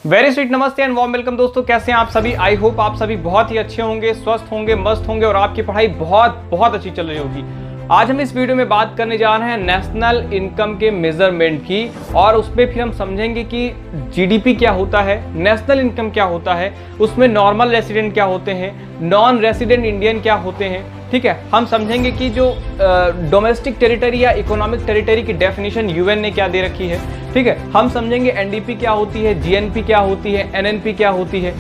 Very sweet नमस्ते and warm welcome दोस्तों, कैसे हैं आप सभी। आई होप आप सभी बहुत ही अच्छे होंगे, स्वस्थ होंगे, मस्त होंगे और आपकी पढ़ाई बहुत बहुत अच्छी चल रही होगी। आज हम इस वीडियो में बात करने जा रहे हैं नेशनल इनकम के मेजरमेंट की, और उसमें फिर हम समझेंगे कि जीडीपी क्या होता है, नेशनल इनकम क्या होता है, उसमें नॉर्मल रेसिडेंट क्या होते हैं, नॉन रेसिडेंट इंडियन क्या होते हैं। ठीक है, हम समझेंगे कि जो डोमेस्टिक टेरिटरी या इकोनॉमिक टेरिटरी की डेफिनेशन यूएन ने क्या दे रखी है। ठीक है, हम समझेंगे एनडीपी क्या होती है, जीएनपी क्या होती है, एनएनपी क्या होती है,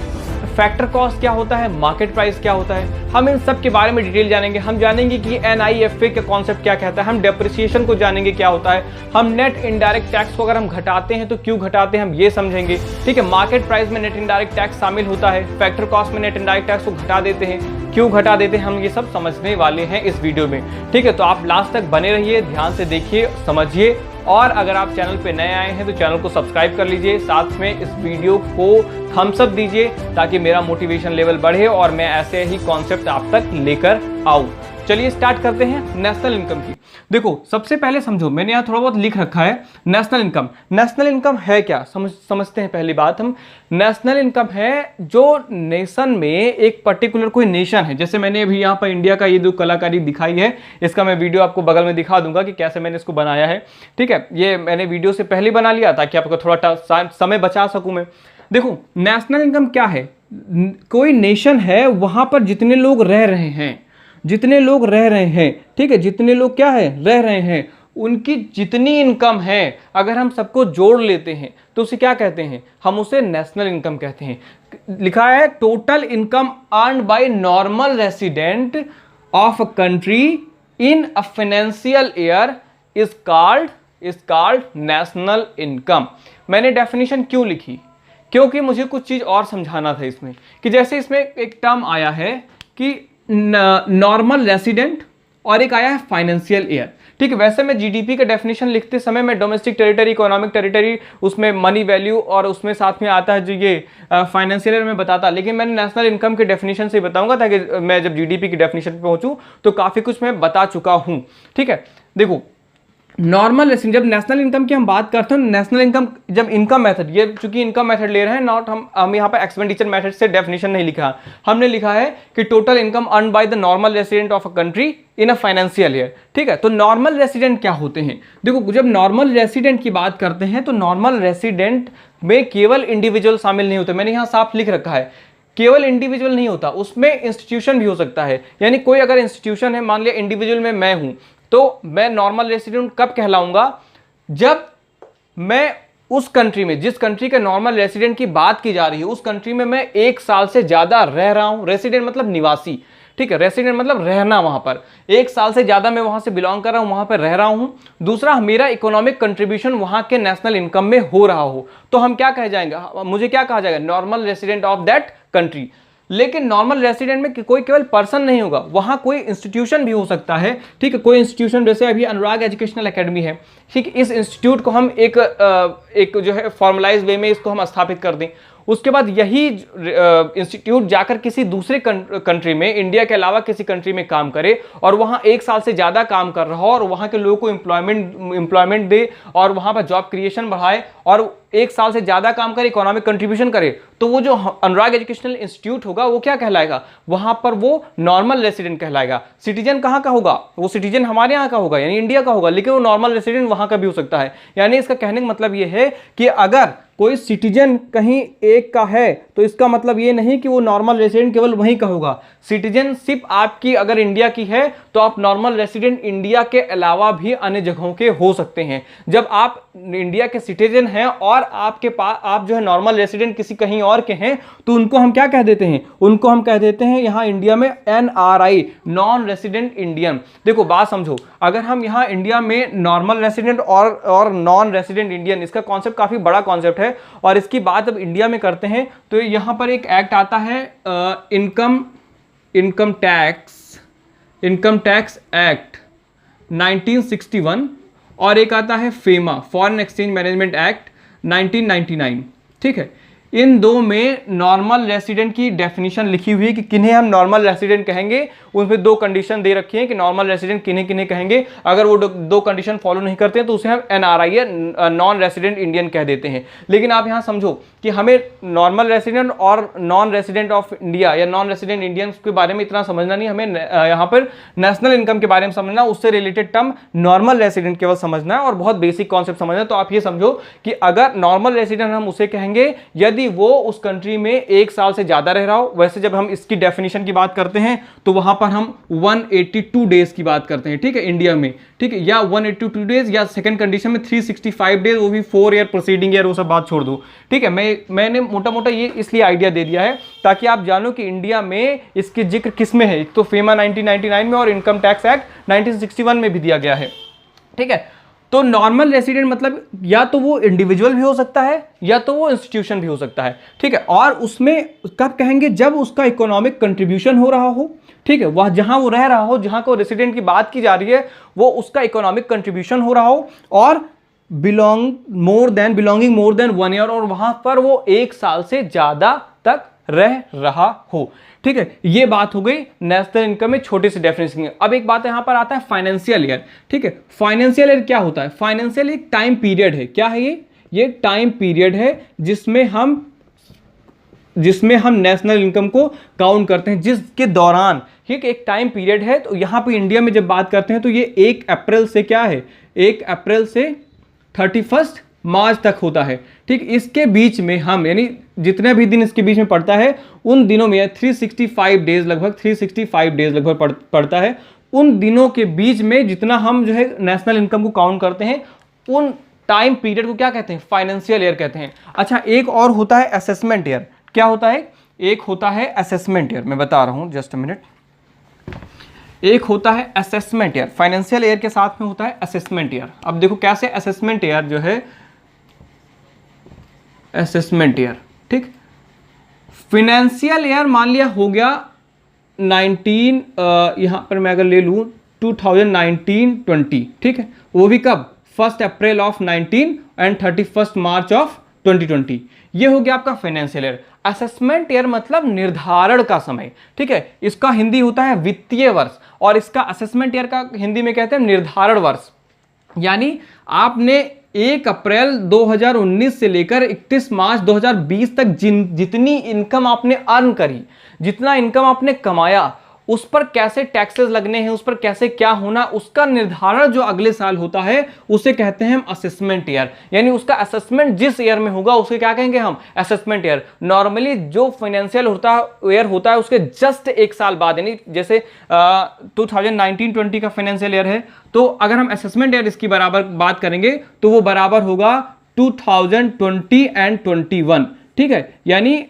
फैक्टर कॉस्ट क्या होता है, मार्केट प्राइस क्या होता है। हम इन सब के बारे में डिटेल जानेंगे। हम जानेंगे कि एनआईएफए का कॉन्सेप्ट क्या कहता है, हम डेप्रिसिएशन को जानेंगे क्या होता है, हम नेट इनडायरेक्ट टैक्स को अगर हम घटाते हैं तो क्यों घटाते हैं हम ये समझेंगे। ठीक है, मार्केट प्राइस में नेट इनडायरेक्ट टैक्स शामिल होता है, फैक्टर कॉस्ट में नेट इनडायरेक्ट टैक्स को घटा देते हैं, क्यों घटा देते हैं, हम ये सब समझने वाले हैं इस वीडियो में। ठीक है, तो आप लास्ट तक बने रहिए, ध्यान से देखिए, समझिए, और अगर आप चैनल पे नए आए हैं तो चैनल को सब्सक्राइब कर लीजिए, साथ में इस वीडियो को थम्स अप दीजिए ताकि मेरा मोटिवेशन लेवल बढ़े और मैं ऐसे ही कॉन्सेप्ट आप तक लेकर आऊं। चलिए स्टार्ट करते हैं नेशनल इनकम की। देखो, सबसे पहले समझो, मैंने यहाँ थोड़ा बहुत लिख रखा है नेशनल इनकम। नेशनल इनकम है क्या, समझते हैं। पहली बात, हम नेशनल इनकम है जो नेशन में एक पर्टिकुलर कोई नेशन है, जैसे मैंने अभी यहाँ पर इंडिया का ये जो कलाकारी दिखाई है, इसका मैं वीडियो आपको बगल में दिखा दूंगा कि कैसे मैंने इसको बनाया है। ठीक है, ये मैंने वीडियो से पहले बना लिया ताकि आपको थोड़ा समय बचा सकूं मैं। देखो, नेशनल इनकम क्या है, कोई नेशन है, वहां पर जितने लोग रह रहे हैं, जितने लोग रह रहे हैं, ठीक है, जितने लोग क्या है रह रहे हैं, उनकी जितनी इनकम है अगर हम सबको जोड़ लेते हैं तो उसे क्या कहते हैं, हम उसे नेशनल इनकम कहते हैं। लिखा है total income earned by normal resident of a country in a financial year is called national income. मैंने डेफिनेशन क्यों लिखी, क्योंकि मुझे कुछ चीज और समझाना था इसमें, कि जैसे इसमें एक टर्म आया है कि नॉर्मल रेसिडेंट और एक आया है फाइनेंशियल ईयर। ठीक है, वैसे मैं जीडीपी का डेफिनेशन लिखते समय मैं डोमेस्टिक टेरिटरी, इकोनॉमिक टेरिटरी, उसमें मनी वैल्यू और उसमें साथ में आता है जो ये फाइनेंशियल ईयर में बताता, लेकिन मैंने नेशनल इनकम के डेफिनेशन से बताऊंगा ताकि मैं जब जीडीपी की डेफिनेशन पे पहुंचूं तो काफी कुछ मैं बता चुका हूं। ठीक है, देखो, नॉर्मल रेसिडेंट, जब नेशनल इनकम की हम बात करते हैं, नेशनल इनकम जब इनकम मेथड, ये चूंकि इनकम मेथड ले रहे हैं, नॉट हम यहाँ पर एक्सपेंडिचर मेथड से डेफिनेशन नहीं लिखा, हमने लिखा है कि total income earn by the normal resident of a country in a financial year. ठीक है, तो नॉर्मल रेसिडेंट क्या होते हैं। देखो, जब नॉर्मल रेसिडेंट की बात करते हैं तो नॉर्मल रेसिडेंट में केवल इंडिविजुअल शामिल नहीं होते, मैंने यहाँ साफ लिख रखा है, केवल इंडिविजुअल नहीं होता, उसमें इंस्टीट्यूशन भी हो सकता है। यानी कोई अगर इंस्टीट्यूशन है, मान लिया इंडिविजुअल में मैं हूं, तो मैं नॉर्मल रेसिडेंट कब कहलाऊंगा, जब मैं उस कंट्री में, जिस कंट्री के नॉर्मल रेसिडेंट की बात की जा रही है, उस कंट्री में मैं 1 साल से ज्यादा रह रहा हूं। रेसिडेंट मतलब निवासी, ठीक है, रेसिडेंट मतलब रहना, वहां पर 1 साल से ज्यादा मैं वहां से बिलोंग कर रहा हूं, वहां पर रह रहा हूं। दूसरा, मेरा इकोनॉमिक कंट्रीब्यूशन वहां के नेशनल इनकम में हो रहा हो, तो हम क्या कह जाएंगे, मुझे क्या कहा जाएगा, normal resident of that country. लेकिन नॉर्मल रेसिडेंट में कोई केवल पर्सन नहीं होगा, वहां कोई इंस्टीट्यूशन भी हो सकता है। ठीक है, कोई इंस्टीट्यूशन, जैसे अभी अनुराग एजुकेशनल एकेडमी है, ठीक, इस इंस्टीट्यूट को हम एक जो है फॉर्मलाइज वे में इसको हम स्थापित कर दें, उसके बाद यही इंस्टीट्यूट जाकर किसी दूसरे कंट्री में, इंडिया के अलावा किसी कंट्री में काम करे और वहां 1 साल से ज्यादा काम कर रहा हो और वहां के लोगों को एम्प्लॉयमेंट दे और वहां पर जॉब क्रिएशन बढ़ाए और 1 साल से ज्यादा काम करे, इकोनॉमिक कंट्रीब्यूशन करे, तो वो जो अनुराग एजुकेशनल इंस्टीट्यूट होगा वो क्या कहलाएगा, वहां पर वो नॉर्मल रेसिडेंट कहलाएगा। सिटीजन कहां का होगा, वो सिटीजन हमारे यहाँ का होगा, यानी इंडिया का होगा, लेकिन वो नॉर्मल रेसिडेंट वहां का भी हो सकता है। यानी इसका कहने का मतलब ये है कि अगर कोई सिटीजन कहीं एक का है तो इसका मतलब ये नहीं कि वो नॉर्मल रेसिडेंट केवल वहीं का होगा। सिटीजनशिप आपकी अगर इंडिया की है तो आप नॉर्मल रेसिडेंट इंडिया के अलावा भी अन्य जगहों के हो सकते हैं। जब आप इंडिया के सिटीजन हैं और आपके पास आप जो है नॉर्मल रेसिडेंट किसी कहीं और के हैं, तो उनको हम क्या कह देते हैं, उनको हम कह देते हैं यहां इंडिया में NRI, नॉन रेसिडेंट इंडियन। देखो, बात समझो, अगर हम यहां इंडिया में नॉर्मल रेसिडेंट और नॉन रेसिडेंट इंडियन, इसका कॉन्सेप्ट काफी बड़ा कॉन्सेप्ट है और इसकी बात अब इंडिया में करते हैं तो यहां पर एक एक्ट आता है इनकम टैक्स एक्ट 1961 और एक आता है FEMA, foreign exchange management act 1999। ठीक है, इन दो में नॉर्मल रेसिडेंट की डेफिनेशन लिखी हुई है कि किन्हें हम नॉर्मल रेसिडेंट कहेंगे। उसमें दो कंडीशन दे रखी है कि नॉर्मल रेसिडेंट किन्हें किन्हें कहेंगे। अगर वो दो कंडीशन फॉलो नहीं करते हैं तो उसे हम NRI या नॉन रेसिडेंट इंडियन कह देते हैं। लेकिन आप यहां समझो कि हमें नॉर्मल रेसिडेंट और नॉन रेसिडेंट ऑफ इंडिया या नॉन रेसिडेंट इंडियंस के बारे में इतना समझना नहीं, हमें यहां पर नेशनल इनकम के बारे में समझना, उससे रिलेटेड टर्म नॉर्मल रेसिडेंट केवल समझना है और बहुत बेसिक कॉन्सेप्ट समझना है। तो आप ये समझो कि अगर नॉर्मल रेसिडेंट हम उसे कहेंगे यदि वो उस कंट्री में 1 साल से ज्यादा रह रहा हो। वैसे जब हम इसकी डेफिनेशन की बात करते हैं तो वहां पर हम 182 डेज की बात करते हैं, ठीक है, इंडिया में, ठीक है, या 182 डेज, या सेकंड कंडीशन में 365 डेज, वो भी 4 ईयर प्रोसीडिंग ईयर, वो सब बात छोड़ दो, ठीक है। मैंने मोटा मोटा ये इसलिए आइडिया दे दिया है ताकि आप जानो कि इंडिया में इसके जिक्र किस में है। एक तो फेमा 1999 में और इनकम टैक्स एक्ट 1961 में भी दिया गया है, ठीक है। तो नॉर्मल रेसिडेंट मतलब या तो वो इंडिविजुअल भी हो सकता है या तो वो इंस्टीट्यूशन भी हो सकता है, ठीक है। और उसमें कब कहेंगे, जब उसका इकोनॉमिक कंट्रीब्यूशन हो रहा हो, ठीक है, वह जहां वो रह रहा हो, जहां को रेसिडेंट की बात की जा रही है, वो उसका इकोनॉमिक कंट्रीब्यूशन हो रहा हो और बिलोंगिंग मोर देन 1 ईयर, और वहां पर वो 1 साल से ज्यादा तक रह रहा हो, ठीक है। ये बात हो गई नेशनल इनकम में छोटे से डेफिनेशन। अब एक बात यहां पर आता है फाइनेंशियल ईयर, ठीक है। फाइनेंशियल ईयर क्या होता है? फाइनेंशियल एक टाइम पीरियड है। क्या है ये टाइम पीरियड है जिसमें हम नेशनल इनकम को काउंट करते हैं, जिसके दौरान, ठीक, एक टाइम पीरियड है। तो यहां पर इंडिया में जब बात करते हैं तो ये 1 अप्रैल से क्या है, 1 अप्रैल से 31 मार्च तक होता है, ठीक। इसके बीच में हम, यानी जितने भी दिन इसके बीच में पड़ता है उन दिनों में 365 डेज लगभग पड़ता है। उन दिनों के बीच में जितना हम जो है नेशनल इनकम को काउंट करते हैं, उन टाइम पीरियड को क्या कहते हैं? फाइनेंशियल ईयर कहते हैं। अच्छा, एक और होता है असेसमेंट ईयर। क्या होता है? एक होता है असेसमेंट ईयर, मैं बता रहा हूं, जस्ट अ मिनट। एक होता है असेसमेंट ईयर, फाइनेंशियल ईयर के साथ में होता है असेसमेंट ईयर। अब देखो कैसे असेसमेंट ईयर जो है, असेसमेंट ईयर, ठीक। फाइनेंशियल ईयर मान लिया हो गया 19, यहां पर मैं अगर ले लूं 2019-20, ठीक है, वो भी कब? 1 अप्रैल ऑफ 19 एंड 31 मार्च ऑफ 2020। ये हो गया आपका फाइनेंशियल ईयर। असेसमेंट ईयर मतलब निर्धारण का समय, ठीक है। इसका हिंदी होता है वित्तीय वर्ष, और इसका असेसमेंट ईयर का हिंदी में कहते हैं निर्धारण वर्ष। यानी आपने 1 अप्रैल 2019 से लेकर 31 मार्च 2020 तक जितनी इनकम आपने अर्न करी, जितना इनकम आपने कमाया, उस पर कैसे टैक्सेस लगने हैं, उस पर कैसे क्या होना, उसका निर्धारण जो अगले साल होता है उसे कहते हैं हम असेसमेंट ईयर। यानी उसका असेसमेंट जिस ईयर में होगा उसे क्या कहेंगे हम? Assessment year. नॉर्मली जो फाइनेंशियल ईयर होता है उसके जस्ट 1 साल बाद, यानी जैसे 2019-20 का फाइनेंशियल ईयर है, तो अगर हम असेसमेंट ईयर इसकी बराबर बात करेंगे तो वो बराबर होगा 2020 एंड 21, ठीक है। यानी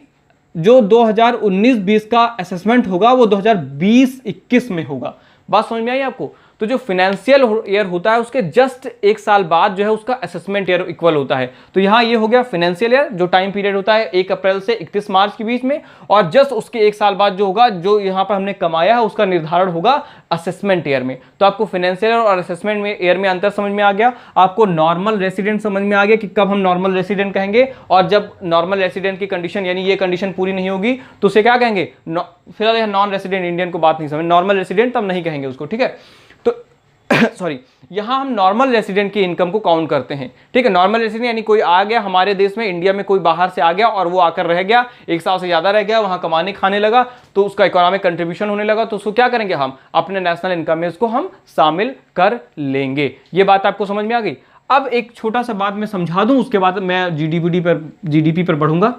जो 2019-20 का असेसमेंट होगा वो 2020-21 में होगा। बात समझ में आई आपको? तो जो फाइनेंशियल ईयर होता है उसके जस्ट 1 साल बाद जो है उसका असेसमेंट ईयर इक्वल होता है। तो यहां ये हो गया फाइनेंशियल ईयर, जो टाइम पीरियड होता है 1 अप्रैल से 31 मार्च के बीच में, और जस्ट उसके 1 साल बाद जो होगा, जो यहां पर हमने कमाया है, उसका निर्धारण होगा असेसमेंट ईयर में। तो आपको फाइनेंशियल और असेसमेंट में ईयर में अंतर समझ में आ गया। आपको नॉर्मल रेसिडेंट समझ में आ गया कि कब हम नॉर्मल रेसिडेंट कहेंगे, और जब नॉर्मल रेसिडेंट की कंडीशन यानी ये कंडीशन पूरी नहीं होगी तो उसे क्या कहेंगे? फिलहाल यह नॉन रेसिडेंट इंडियन को बात नहीं समझ, नॉर्मल रेसिडेंट तब नहीं कहेंगे उसको, ठीक है। तो सॉरी, यहां हम नॉर्मल रेसिडेंट की इनकम को काउंट करते हैं, ठीक है। नॉर्मल रेसिडेंट यानी कोई आ गया हमारे देश में, इंडिया में कोई बाहर से आ गया और वो आकर रह गया, 1 साल से ज्यादा रह गया, वहां कमाने खाने लगा, तो उसका इकोनॉमिक कंट्रीब्यूशन होने लगा, तो उसको क्या करेंगे हम? अपने नेशनल इनकम में उसको हम शामिल कर लेंगे। ये बात आपको समझ में आ गई? अब एक छोटा सा बात मैं समझा दूं, उसके बाद मैं जीडीपी पर बढ़ूंगा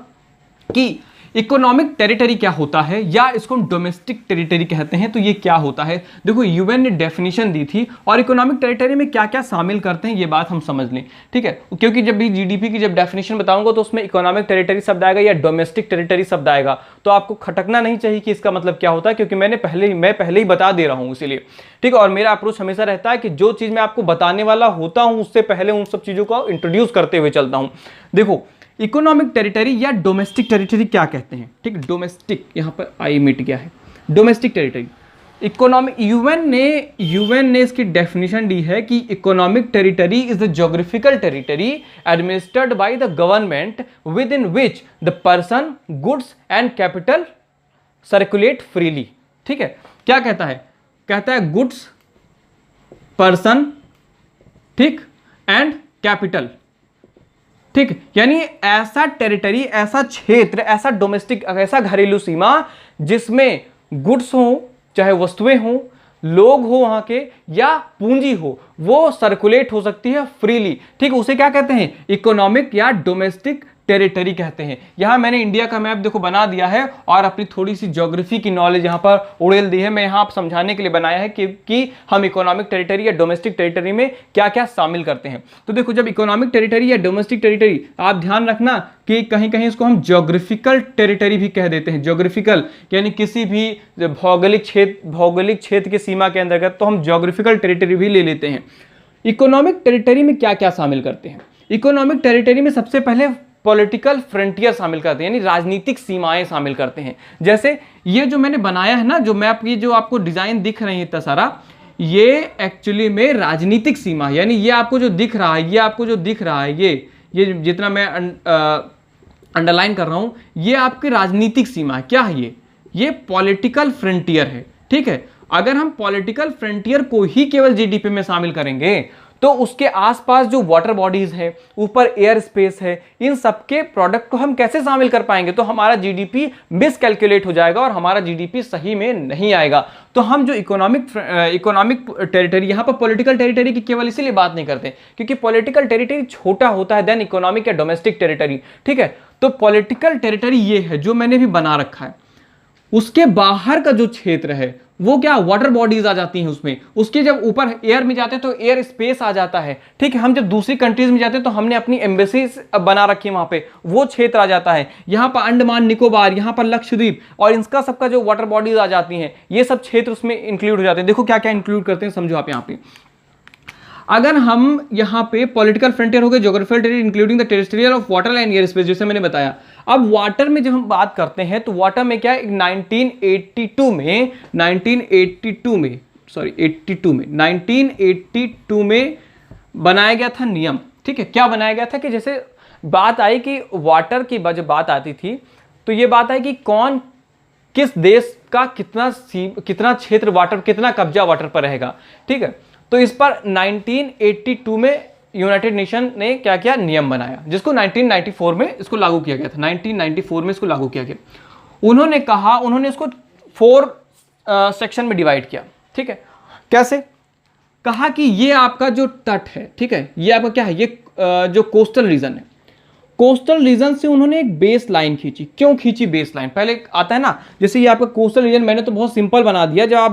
कि इकोनॉमिक टेरिटरी क्या होता है, या इसको हम डोमेस्टिक टेरिटरी कहते हैं। तो ये क्या होता है? देखो, यूएन ने डेफिनेशन दी थी, और इकोनॉमिक टेरिटरी में क्या क्या शामिल करते हैं ये बात हम समझ लें, ठीक है। क्योंकि जब भी जीडीपी की जब डेफिनेशन बताऊंगा तो उसमें इकोनॉमिक टेरिटरी शब्द आएगा या डोमेस्टिक टेरिटरी शब्द आएगा, तो आपको खटकना नहीं चाहिए कि इसका मतलब क्या होता है, क्योंकि मैं पहले ही बता दे रहा हूं इसीलिए, ठीक है। और मेरा अप्रोच हमेशा रहता है कि जो चीज मैं आपको बताने वाला होता हूं उससे पहले उन सब चीजों को इंट्रोड्यूस करते हुए चलता हूं। देखो, इकोनॉमिक टेरिटरी या डोमेस्टिक टेरिटरी क्या कहते हैं, ठीक। डोमेस्टिक, यहां पर आई मिट गया है, डोमेस्टिक टेरिटरी। इकोनॉमिक यूएन ने इसकी डेफिनेशन दी है कि economic territory is the geographical territory administered by the government with in which the person, goods and capital circulate freely. ठीक है, क्या कहता है? कहता है गुड्स, पर्सन, ठीक, एंड कैपिटल। ठीक, यानी ऐसा टेरिटरी, ऐसा क्षेत्र, ऐसा डोमेस्टिक, ऐसा घरेलू सीमा जिसमें गुड्स हो, चाहे वस्तुएं हो, लोग हो वहां के, या पूंजी हो, वो सर्कुलेट हो सकती है फ्रीली। ठीक, उसे क्या कहते हैं? इकोनॉमिक या डोमेस्टिक टेरिटरी कहते हैं। यहां मैंने इंडिया का मैप देखो बना दिया है और अपनी थोड़ी सी ज्योग्राफी की नॉलेज यहां पर उड़ेल दी है। मैं यहां आप समझाने के लिए बनाया है कि हम इकोनॉमिक टेरिटरी या डोमेस्टिक टेरिटरी में क्या क्या शामिल करते हैं। तो देखो, जब इकोनॉमिक टेरिटरी या डोमेस्टिक टेरिटरी, आप ध्यान रखना कि कहीं कहीं इसको हम ज्योग्राफिकल टेरिटरी भी कह देते हैं। ज्योग्राफिकल यानी किसी भी भौगोलिक क्षेत्र की सीमा के अंतर्गत, तो हम ज्योग्राफिकल टेरिटरी भी ले लेते हैं। इकोनॉमिक टेरिटरी में क्या क्या शामिल करते हैं? इकोनॉमिक टेरिटरी में सबसे पहले पॉलिटिकल फ्रंटियर शामिल करते हैं, यानी राजनीतिक सीमाएं शामिल करते हैं। जैसे ये जो मैंने बनाया है ना, जो मैप की जो आपको डिजाइन दिख रही है इतना सारा, ये एक्चुअली में राजनीतिक सीमा, यानी ये आपको जो दिख रहा है, ये आपको जो दिख रहा है, ये जितना मैं अंडरलाइन कर रहा हूं, ये आपकी राजनीतिक सीमा है। क्या है ये पॉलिटिकल फ्रंटियर है। ठीक है, अगर हम पॉलिटिकल फ्रंटियर को ही केवल जीडीपी में शामिल करेंगे तो उसके आसपास जो वाटर बॉडीज है, ऊपर एयर स्पेस है, इन सबके प्रोडक्ट को हम कैसे शामिल कर पाएंगे? तो हमारा जीडीपी मिसकैलकुलेट हो जाएगा और हमारा जीडीपी सही में नहीं आएगा। तो हम जो इकोनॉमिक टेरिटरी, यहां पर पॉलिटिकल टेरिटरी की केवल इसीलिए बात नहीं करते क्योंकि पॉलिटिकल टेरिटरी छोटा होता है देन इकोनॉमिक या डोमेस्टिक टेरिटरी। ठीक है, तो पॉलिटिकल टेरिटरी ये है जो मैंने भी बना रखा है। उसके बाहर का जो क्षेत्र है वो क्या, वाटर बॉडीज आ जाती हैं उसमें। उसके जब ऊपर एयर में जाते हैं तो एयर स्पेस आ जाता है। ठीक है, हम जब दूसरी कंट्रीज में जाते हैं तो हमने अपनी एम्बेसीज बना रखी है वहां पे, वो क्षेत्र आ जाता है। यहां पर अंडमान निकोबार, यहां पर लक्षद्वीप और इनका सबका जो वाटर बॉडीज आ जाती हैं, ये सब क्षेत्र उसमें इंक्लूड हो जाते हैं। देखो क्या क्या इंक्लूड करते हैं, समझो आप। यहाँ पे अगर हम यहाँ पे पॉलिटिकल फ्रंटियर हो गए, geographical territory including the territorial of water and air space, जैसे मैंने बताया। अब वाटर में जब हम बात करते हैं तो वाटर में क्या है, 1982 में बनाया गया था नियम। ठीक है, क्या बनाया गया था कि जैसे बात आई कि वाटर की जब बात आती थी तो ये बात आई कि कौन किस देश का कितना क्षेत्र वाटर, कितना कब्जा वाटर पर रहेगा। ठीक है, तो इस पर 1982 में यूनाइटेड नेशन ने क्या किया, नियम बनाया, जिसको 1994 में इसको लागू किया गया था। 1994 में इसको लागू किया गया। उन्होंने इसको 4 सेक्शन में डिवाइड किया। ठीक है, कैसे? कहा कि ये आपका जो तट है, ठीक है, ये आपका क्या है, ये जो कोस्टल रीजन है, कोस्टल रीजन से उन्होंने एक बेस लाइन खींची। क्यों खींची बेस लाइन? पहले आता है ना, जैसे ये आपका कोस्टल रीजन, मैंने तो बहुत सिंपल बना दिया। जब आप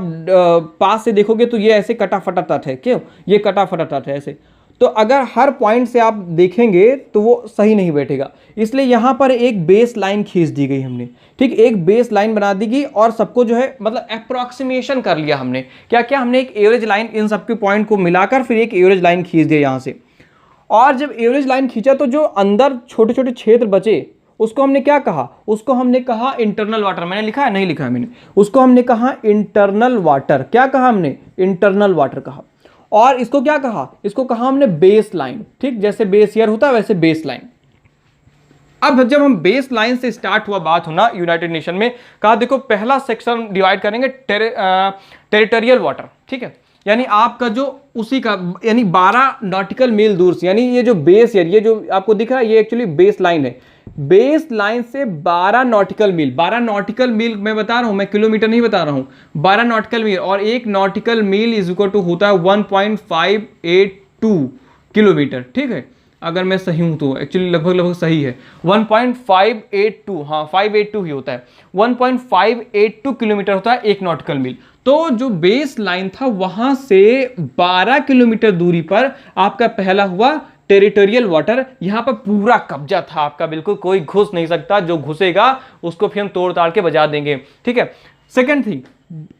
पास से देखोगे तो ये ऐसे कटा फटा तट है। क्यों? ये कटा फटा तट है ऐसे। तो अगर हर पॉइंट से आप देखेंगे तो वो सही नहीं बैठेगा, इसलिए यहां पर एक बेस लाइन खींच दी गई हमने। ठीक, एक बेस लाइन बना दी गई और सबको जो है मतलब अप्रोक्सीमेशन कर लिया हमने। क्या क्या? हमने एक एवरेज लाइन इन सबके पॉइंट को मिलाकर फिर एक एवरेज लाइन खींच दिया यहां से। और जब एवरेज लाइन खींचा तो जो अंदर छोटे छोटे क्षेत्र बचे उसको हमने क्या कहा? उसको हमने कहा इंटरनल वाटर। मैंने लिखा है? नहीं लिखा है मैंने। उसको हमने कहा इंटरनल वाटर। क्या कहा हमने? इंटरनल वाटर कहा। और इसको क्या कहा? इसको कहा हमने बेस लाइन। ठीक, जैसे बेस ईयर होता है वैसे बेस लाइन। अब जब हम बेस लाइन से स्टार्ट हुआ बात होना यूनाइटेड नेशन में, कहा देखो पहला सेक्शन डिवाइड करेंगे टेरिटोरियल वाटर। ठीक है, यानी आपका जो उसी का यानी 12 नॉटिकल मील दूर से, यानी ये जो बेस ईयर, ये जो आपको दिख रहा है, ये एक्चुअली बेस लाइन है। बेस लाइन से 12 नॉटिकल मील, 12 नॉटिकल मील मैं बता रहा हूं, मैं किलोमीटर नहीं बता रहा हूं, 12 नॉटिकल मील। और एक nautical mile is equal to होता है 1.582 किलोमीटर। ठीक है, अगर मैं सही हूं तो एक्चुअली लगभग सही है, 1.582, हाँ 582 ही होता है। 1.582 किलोमीटर होता है एक नॉटिकल मील। तो जो बेस लाइन था वहां से 12 किलोमीटर दूरी पर आपका पहला हुआ टेरिटोरियल वाटर। यहां पर पूरा कब्जा था आपका, बिल्कुल कोई घुस नहीं सकता, जो घुसेगा उसको फिर हम तोड़ ताड़ के बजा देंगे। ठीक है, सेकंड थिंग,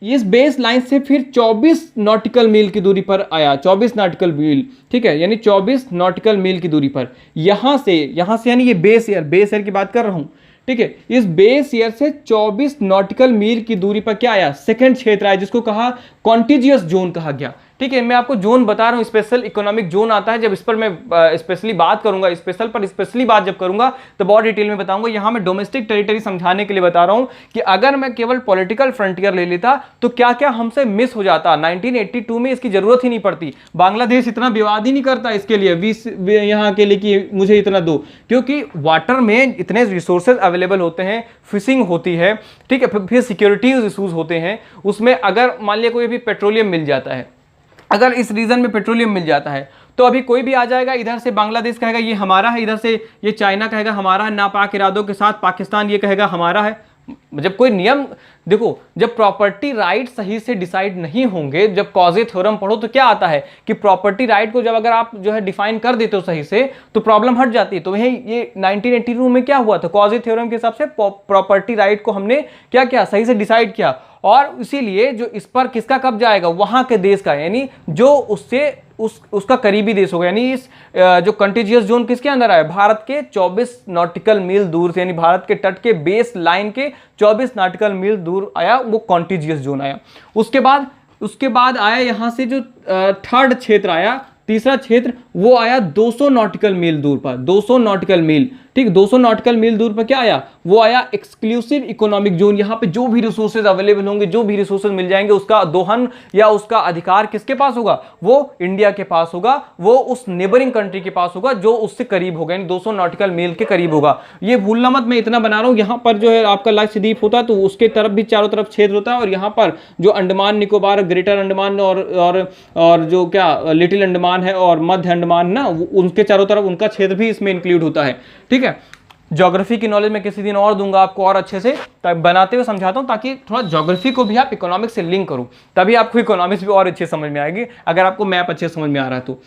इस बेस लाइन से फिर 24 नॉटिकल मील की दूरी पर आया, 24 नॉटिकल मील। ठीक है, यानी 24 नॉटिकल मील की दूरी पर यहां से यानी ये बेस ईयर की बात कर रहा हूं, ठीक है। इस बेस ईयर से 24 नॉटिकल मील की दूरी पर क्या आया, सेकंड क्षेत्र आया, जिसको कहा कॉन्टिजियस जोन कहा गया। ठीक है, मैं आपको जोन बता रहा हूं, स्पेशल इकोनॉमिक जोन आता है, जब इस पर मैं स्पेशली बात करूंगा, स्पेशल पर स्पेशली बात जब करूंगा तो बहुत डिटेल में बताऊंगा। यहां मैं डोमेस्टिक टेरिटरी समझाने के लिए बता रहा हूं कि अगर मैं केवल पॉलिटिकल फ्रंटियर ले लेता तो क्या क्या हमसे मिस हो जाता। 1982 में इसकी जरूरत ही नहीं पड़ती, बांग्लादेश इतना विवाद ही नहीं करता इसके लिए, यहां के लिए कि मुझे इतना दो, क्योंकि वाटर में इतने रिसोर्सेज अवेलेबल होते हैं, फिशिंग होती है, ठीक है, फिर सिक्योरिटी इशूज होते हैं उसमें। अगर मान लिया कोई भी पेट्रोलियम मिल जाता है, अगर इस रीजन में पेट्रोलियम मिल जाता है तो अभी कोई भी आ जाएगा, इधर से बांग्लादेश कहेगा ये हमारा है, इधर से ये चाइना कहेगा हमारा है, नापाक इरादों के साथ पाकिस्तान ये कहेगा हमारा है। जब कोई नियम, देखो जब प्रॉपर्टी राइट सही से डिसाइड नहीं होंगे, जब कॉजे थ्योरम पढ़ो तो क्या आता है कि प्रॉपर्टी राइट को जब अगर आप जो है डिफाइन कर देते हो सही से तो प्रॉब्लम हट जाती है। तो ये 1982 में क्या हुआ था, कॉजे थ्योरम के हिसाब से प्रॉपर्टी राइट को हमने क्या किया, सही से डिसाइड किया, और इसीलिए जो इस पर किसका कब्जा आएगा, वहां के देश का, यानी जो उससे उसका करीबी देश होगा। यानी इस जो कंटिजियस जोन किसके अंदर आया, भारत के 24 नॉटिकल मील दूर से, यानी भारत के तट के बेस लाइन के 24 नॉटिकल मील दूर आया, वो कॉन्टिजियस जोन आया। उसके बाद आया यहां से जो थर्ड क्षेत्र आया, तीसरा क्षेत्र, वो आया 200 नॉटिकल मील दूर पर, 200 नॉटिकल मील, ठीक, 200 नॉटिकल मील दूर पर क्या आया, वो आया एक्सक्लूसिव इकोनॉमिक जोन। यहां पे जो भी रिसोर्सेज अवेलेबल होंगे, जो भी रिसोर्सेज मिल जाएंगे, उसका दोहन या उसका अधिकार किसके पास होगा, वो इंडिया के पास होगा, वो उस नेबरिंग कंट्री के पास होगा जो उससे करीब होगा, यानी 200 नॉटिकल मील के करीब होगा। ये भूलना मत, मैं इतना बना रहा हूं, यहां पर जो है आपका लक्षद्वीप होता है तो उसके तरफ भी चारों तरफ क्षेत्र होता है, और यहां पर जो अंडमान निकोबार, ग्रेटर अंडमान और जो क्या लिटिल अंडमान है और मध्य अंडमान ना, उनके चारों तरफ उनका क्षेत्र भी इसमें इंक्लूड होता है। ठीक है, ज्योग्राफी की नॉलेज मैं किसी दिन और दूंगा आपको, और अच्छे से बनाते हुए समझाता हूं, ताकि थोड़ा ज्योग्राफी को भी आप इकोनॉमिक्स से लिंक करो, तभी आपको इकोनॉमिक्स भी और अच्छे समझ में आएगी, अगर आपको मैप अच्छे समझ में आ रहा है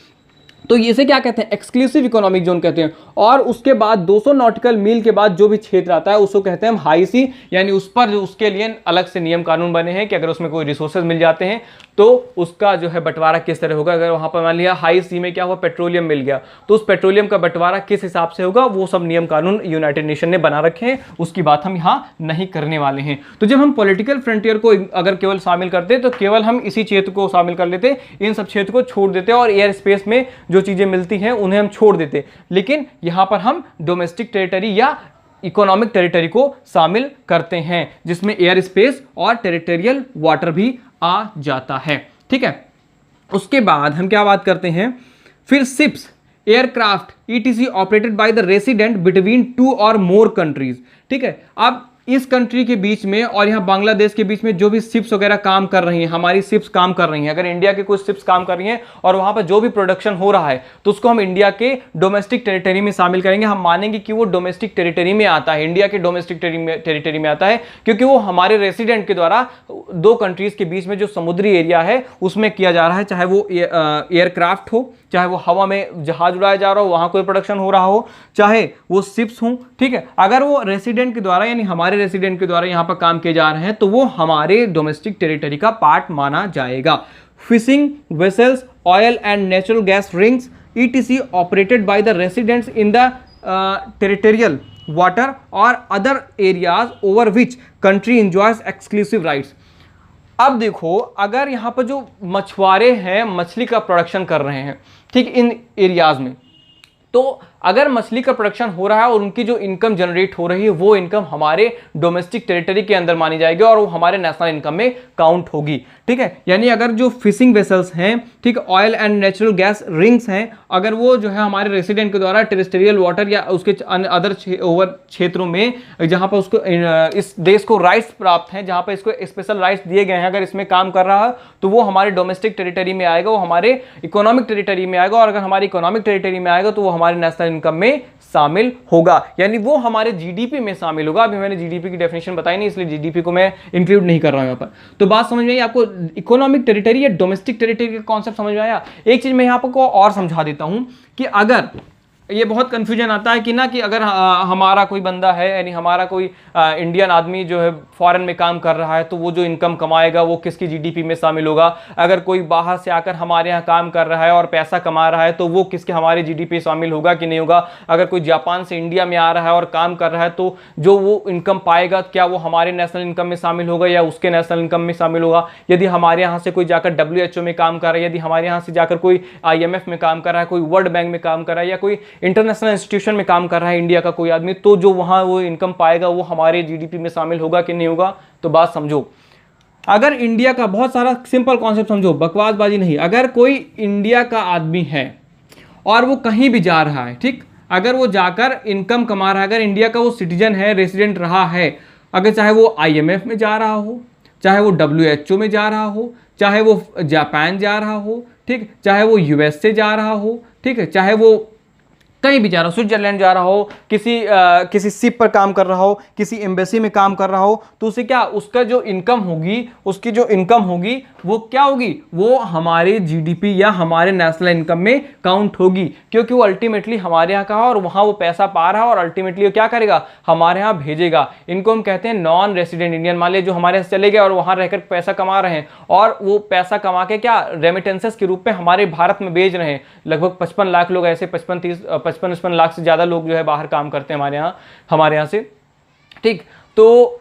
तो इसे क्या कहते हैं, एक्सक्लूसिव इकोनॉमिक जोन कहते हैं। और उसके बाद 200 नॉटिकल मील के बाद जो भी क्षेत्र आता है उसको कहते हैं हाई सी, यानी उस पर जो उसके लिए अलग से नियम कानून बने हैं कि अगर उसमें कोई रिसोर्सेज मिल जाते हैं तो उसका जो है बंटवारा किस तरह होगा। अगर वहां पर मान लिया हाई सी में क्या हुआ, पेट्रोलियम मिल गया, तो उस पेट्रोलियम का बंटवारा किस हिसाब से होगा, वो सब नियम कानून यूनाइटेड नेशन ने बना रखे हैं, उसकी बात हम यहाँ नहीं करने वाले हैं। तो जब हम पॉलिटिकल फ्रंटियर को अगर केवल शामिल करते तो केवल हम इसी क्षेत्र को शामिल कर लेते, इन सब क्षेत्र को छोड़ देते, और एयर स्पेस में जो चीजें मिलती हैं उन्हें हम छोड़ देते। लेकिन यहां पर हम डोमेस्टिक टेरिटरी या इकोनॉमिक टेरिटरी को शामिल करते हैं, जिसमें एयर स्पेस और टेरिटोरियल वाटर भी आ जाता है। ठीक है, उसके बाद हम क्या बात करते हैं, फिर ships, aircraft etc operated by the resident between 2 और मोर कंट्रीज। ठीक है, अब इस कंट्री के बीच में और यहाँ बांग्लादेश के बीच में जो भी शिप्स वगैरह काम कर रही हैं, हमारी शिप्स काम कर रही हैं, अगर इंडिया के कुछ शिप्स काम कर रही हैं और वहां पर जो भी प्रोडक्शन हो रहा है तो उसको हम इंडिया के डोमेस्टिक टेरिटरी में शामिल करेंगे। हम मानेंगे कि वो डोमेस्टिक टेरिटरी में आता है, इंडिया के डोमेस्टिक टेरिटरी में आता है, क्योंकि वो हमारे रेसिडेंट के द्वारा दो कंट्रीज के बीच में जो समुद्री एरिया है उसमें किया जा रहा है, चाहे वो एयरक्राफ्ट हो, चाहे वो हवा में जहाज उड़ाया जा रहा हो, वहां कोई प्रोडक्शन हो रहा हो, चाहे वो शिप्स हों। ठीक है, अगर वो रेसिडेंट के द्वारा यानी हमारे रेसिडेंट के द्वारा यहां पर काम किए जा रहे हैं तो वो हमारे डोमेस्टिक टेरिटरी का पार्ट माना जाएगा। Fishing vessels, oil and natural gas rings ETC operated by the residents in the territorial water और other areas over which country enjoys exclusive rights. अब देखो, अगर यहां पर जो मछुआरे हैं मछली का प्रोडक्शन कर रहे हैं, ठीक, इन एरियाज में, तो अगर मछली का प्रोडक्शन हो रहा है और उनकी जो इनकम जनरेट हो रही है वो इनकम हमारे डोमेस्टिक टेरिटरी के अंदर मानी जाएगी और वो हमारे नेशनल इनकम में काउंट होगी। ठीक है, यानी अगर जो फिशिंग वेसल्स हैं, ठीक, oil and natural gas rings हैं, अगर वो जो है हमारे रेसिडेंट के द्वारा टेरेस्ट्रियल वाटर या उसके अदर ओवर क्षेत्रों में जहां पर उसको इस देश को राइट्स प्राप्त हैं, जहां पर इसको स्पेशल राइट्स दिए गए हैं, अगर इसमें काम कर रहा है तो वो हमारे डोमेस्टिक टेरिटरी में आएगा, वो हमारे इकोनॉमिक टेरिटरी में आएगा, और अगर हमारी इकोनॉमिक टेरिटरी में आएगा तो वो हमारे नेशनल इनकम में शामिल होगा, यानी वो हमारे जीडीपी में शामिल होगा। अभी मैंने जीडीपी की डेफिनेशन बताई नहीं, इसलिए जीडीपी को मैं इंक्लूड नहीं कर रहा हूं यहां पर। तो बात समझ में आई आपको, इकोनॉमिक टेरिटरी या डोमेस्टिक टेरिटरी का कॉन्सेप्ट समझ में आया। एक चीज मैं यहां पर को और समझा देता हूं कि अगर ये बहुत कन्फ्यूजन आता है कि ना कि अगर हमारा कोई बंदा है, यानी हमारा कोई इंडियन आदमी जो है फॉरेन में काम कर रहा है, तो वो जो इनकम कमाएगा वो किसकी जीडीपी में शामिल होगा। अगर कोई बाहर से आकर हमारे यहाँ काम कर रहा है और पैसा कमा रहा है तो वो किसके हमारे जीडीपी शामिल होगा कि नहीं होगा। अगर कोई जापान से इंडिया में आ रहा है और काम कर रहा है तो जो वो इनकम पाएगा क्या वो हमारे नेशनल इनकम में शामिल होगा या उसके नेशनल इनकम में शामिल होगा। यदि हमारे यहाँ से कोई जाकर WHO में काम कर रहा है, यदि हमारे यहाँ से जाकर कोई IMF में काम कर रहा है, कोई वर्ल्ड बैंक में काम कर रहा है या कोई इंटरनेशनल इंस्टीट्यूशन में काम कर रहा है इंडिया का कोई आदमी, तो जो वहां वो इनकम पाएगा वो हमारे जीडीपी में शामिल होगा कि नहीं होगा। तो बात समझो, अगर इंडिया का, बहुत सारा सिंपल कॉन्सेप्ट समझो, बकवासबाजी नहीं, अगर कोई इंडिया का आदमी है और वो कहीं भी जा रहा है, ठीक, अगर वो जाकर इनकम कमा रहा है, अगर इंडिया का वो सिटीजन है, रेसिडेंट रहा है, अगर चाहे वो IMF में जा रहा हो, चाहे वो WHO में जा रहा हो, चाहे वो जापान जा रहा हो, ठीक, चाहे वो USA जा रहा हो, ठीक है, चाहे वो कहीं भी जा रहा हो, स्विट्जरलैंड जा रहा हो, किसी शिप पर काम कर रहा हो, किसी एम्बेसी में काम कर रहा हो, तो उसे क्या, उसका जो इनकम होगी, उसकी जो इनकम होगी वो क्या होगी, वो हमारे जीडीपी या हमारे नेशनल इनकम में काउंट होगी, क्योंकि वो अल्टीमेटली हमारे यहाँ का है और वहाँ वो पैसा पा रहा है और अल्टीमेटली वो क्या करेगा, हमारे यहाँ भेजेगा। इनको हम कहते हैं नॉन रेसिडेंट इंडियन। मान लीजिए जो हमारे यहाँ चले गए और वहाँ रहकर पैसा कमा रहे हैं और वो पैसा कमा के क्या रेमिटेंसेस के रूप में हमारे भारत में भेज रहे हैं। लगभग 55 लाख लोग ऐसे, 55 लाख से ज़्यादा लोग जो है बाहर काम करते हैं हमारे यहाँ से, ठीक। तो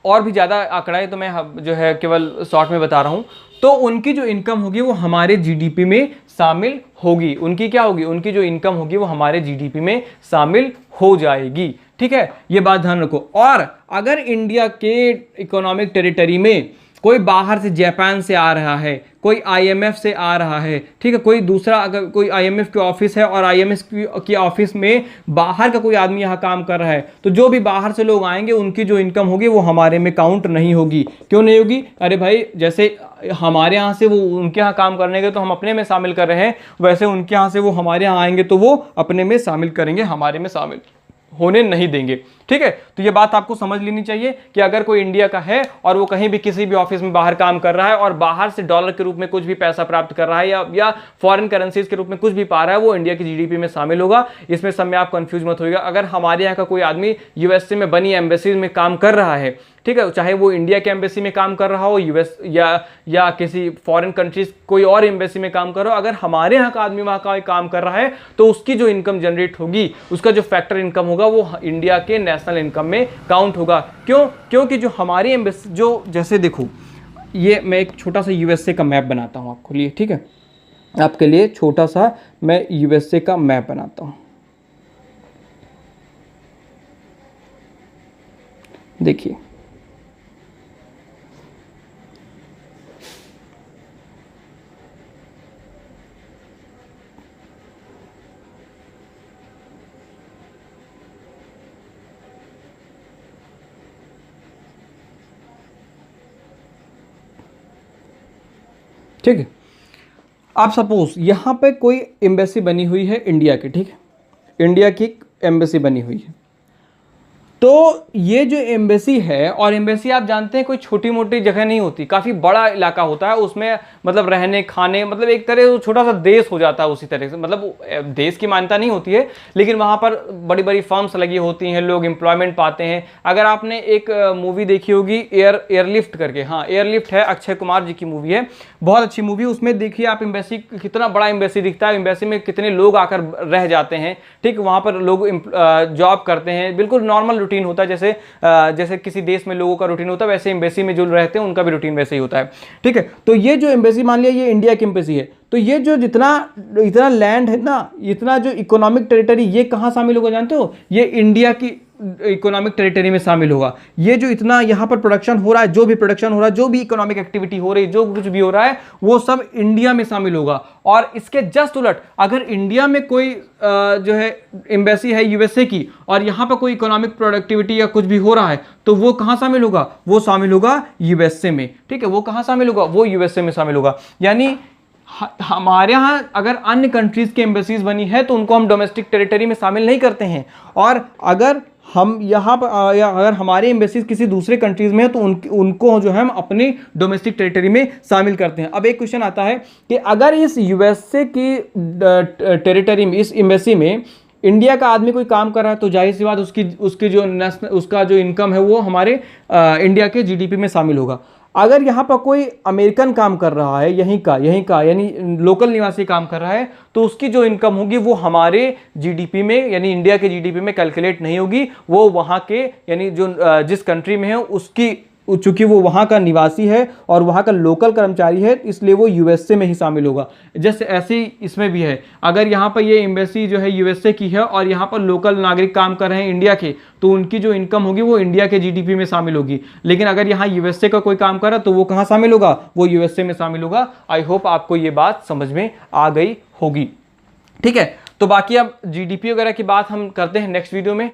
और भी ज़्यादा आंकड़ा है तो मैं जो है केवल शॉर्ट में बता रहा हूँ। तो उनकी जो इनकम होगी वो हमारे जीडीपी में शामिल होगी। उनकी क्या होगी, उनकी जो इनकम होगी वो हमारे जीडीपी में शामिल हो जाएगी, ठीक है, ये बात ध्यान रखो। और अगर इंडिया के इकोनॉमिक टेरिटरी में कोई बाहर से, जापान से आ रहा है, कोई IMF से आ रहा है, ठीक है, कोई दूसरा, अगर कोई IMF के ऑफिस है और IMF की ऑफिस में बाहर का कोई आदमी यहाँ काम कर रहा है, तो जो भी बाहर से लोग आएंगे उनकी जो इनकम होगी वो हमारे में काउंट नहीं होगी। क्यों नहीं होगी? अरे भाई, जैसे हमारे यहाँ से वो उनके यहाँ काम करने के तो हम अपने में शामिल कर रहे हैं, वैसे उनके यहाँ से वो हमारे यहाँ आएंगे तो वो अपने में शामिल करेंगे, हमारे में शामिल होने नहीं देंगे, ठीक है। तो ये बात आपको समझ लेनी चाहिए कि अगर कोई इंडिया का है और वो कहीं भी किसी भी ऑफिस में बाहर काम कर रहा है और बाहर से डॉलर के रूप में कुछ भी पैसा प्राप्त कर रहा है या फॉरेन करेंसीज के रूप में कुछ भी पा रहा है, वो इंडिया की जीडीपी में शामिल होगा। इसमें सब में आप कंफ्यूज मत होइएगा। अगर हमारे यहाँ का कोई आदमी USA में बनी एम्बेसी में काम कर रहा है, ठीक है, चाहे वो इंडिया के एम्बेसी में काम कर रहा हो, US या किसी फॉरेन कंट्रीज कोई और एम्बेसी में काम कर रहा हो, अगर हमारे यहाँ का आदमी वहाँ का काम कर रहा है तो उसकी जो इनकम जनरेट होगी, उसका जो फैक्टर इनकम होगा वो इंडिया के नेशनल इनकम में काउंट होगा। क्यों? क्योंकि जो हमारी एम्बेसी, जो जैसे देखो, ये मैं एक छोटा सा USA का मैप बनाता हूँ आपके लिए, ठीक है, आपके लिए छोटा सा मैं USA का मैप बनाता हूँ। देखिए, ठीक है, आप सपोज यहाँ पे कोई एम्बेसी बनी हुई है इंडिया की, ठीक है, इंडिया की एम्बेसी बनी हुई है। तो ये जो एम्बेसी है, और एम्बेसी आप जानते हैं कोई छोटी मोटी जगह नहीं होती, काफ़ी बड़ा इलाका होता है, उसमें मतलब रहने खाने, मतलब एक तरह से छोटा सा देश हो जाता है उसी तरह से, मतलब देश की मान्यता नहीं होती है, लेकिन वहाँ पर बड़ी बड़ी फर्म्स लगी होती हैं, लोग एम्प्लॉयमेंट पाते हैं। अगर आपने एक मूवी देखी होगी एयरलिफ्ट करके, हाँ एयरलिफ्ट है, अक्षय कुमार जी की मूवी है, बहुत अच्छी मूवी, उसमें देखिए आप एम्बेसी, कितना बड़ा एम्बेसी दिखता है, एम्बेसी में कितने लोग आकर रह जाते हैं, ठीक, वहाँ पर लोग जॉब करते हैं, बिल्कुल नॉर्मल रूटीन होता है, जैसे किसी देश में लोगों का रूटीन होता है, वैसे एम्बेसी में जो रहते हैं उनका भी रूटीन वैसे ही होता है, ठीक है। तो ये जो एम्बेसी, मान लिया ये इंडिया की एम्बेसी है, तो ये जो इतना लैंड है ना, इतना जो इकोनॉमिक टेरिटरी, ये कहाँ शामिल होगा जानते हो? ये इंडिया की इकोनॉमिक टेरिटरी में शामिल होगा। ये जो इतना यहाँ पर प्रोडक्शन हो रहा है, जो भी प्रोडक्शन हो रहा है, जो भी इकोनॉमिक एक्टिविटी हो रही है, जो कुछ भी हो रहा है, वो सब इंडिया में शामिल होगा। और इसके जस्ट उलट, अगर इंडिया में कोई जो है एम्बेसी है USA की और यहाँ पर कोई इकोनॉमिक प्रोडक्टिविटी या कुछ भी हो रहा है, तो वो कहाँ शामिल होगा? वो शामिल होगा USA में, ठीक है, वो कहाँ शामिल होगा? वो USA में शामिल होगा। यानी हमारे यहाँ अगर अन्य कंट्रीज की एम्बेसीज बनी है तो उनको हम डोमेस्टिक टेरिटरी में शामिल नहीं करते हैं, और अगर हम यहाँ पर या अगर हमारे एम्बेसीज किसी दूसरे कंट्रीज में है तो उनको जो है हम अपनी डोमेस्टिक टेरिटरी में शामिल करते हैं। अब एक क्वेश्चन आता है कि अगर इस USA की टेरिटरी में, इस एम्बेसी में इंडिया का आदमी कोई काम कर रहा है तो जाहिर सी बात उसकी जो नेशनल उसका जो इनकम है वो हमारे इंडिया के जीडीपी में शामिल होगा। अगर यहाँ पर कोई अमेरिकन काम कर रहा है यहीं का यानी लोकल निवासी काम कर रहा है तो उसकी जो इनकम होगी वो हमारे जीडीपी में यानी इंडिया के जीडीपी में कैलकुलेट नहीं होगी, वो वहाँ के यानी जो जिस कंट्री में है उसकी, चूंकि वो वहाँ का निवासी है और वहाँ का लोकल कर्मचारी है इसलिए वो यूएसए में ही शामिल होगा। जैसे ऐसे ही इसमें भी है, अगर यहाँ पर ये एम्बेसी जो है यूएसए की है और यहाँ पर लोकल नागरिक काम कर रहे हैं इंडिया के, तो उनकी जो इनकम होगी वो इंडिया के जीडीपी में शामिल होगी। लेकिन अगर यहाँ यूएसए का कोई काम कर रहा है तो वो कहाँ शामिल होगा, वो यूएसए में शामिल होगा। आई होप आपको ये बात समझ में आ गई होगी। ठीक है, तो बाकी अब जीडीपी वगैरह की बात हम करते हैं नेक्स्ट वीडियो में।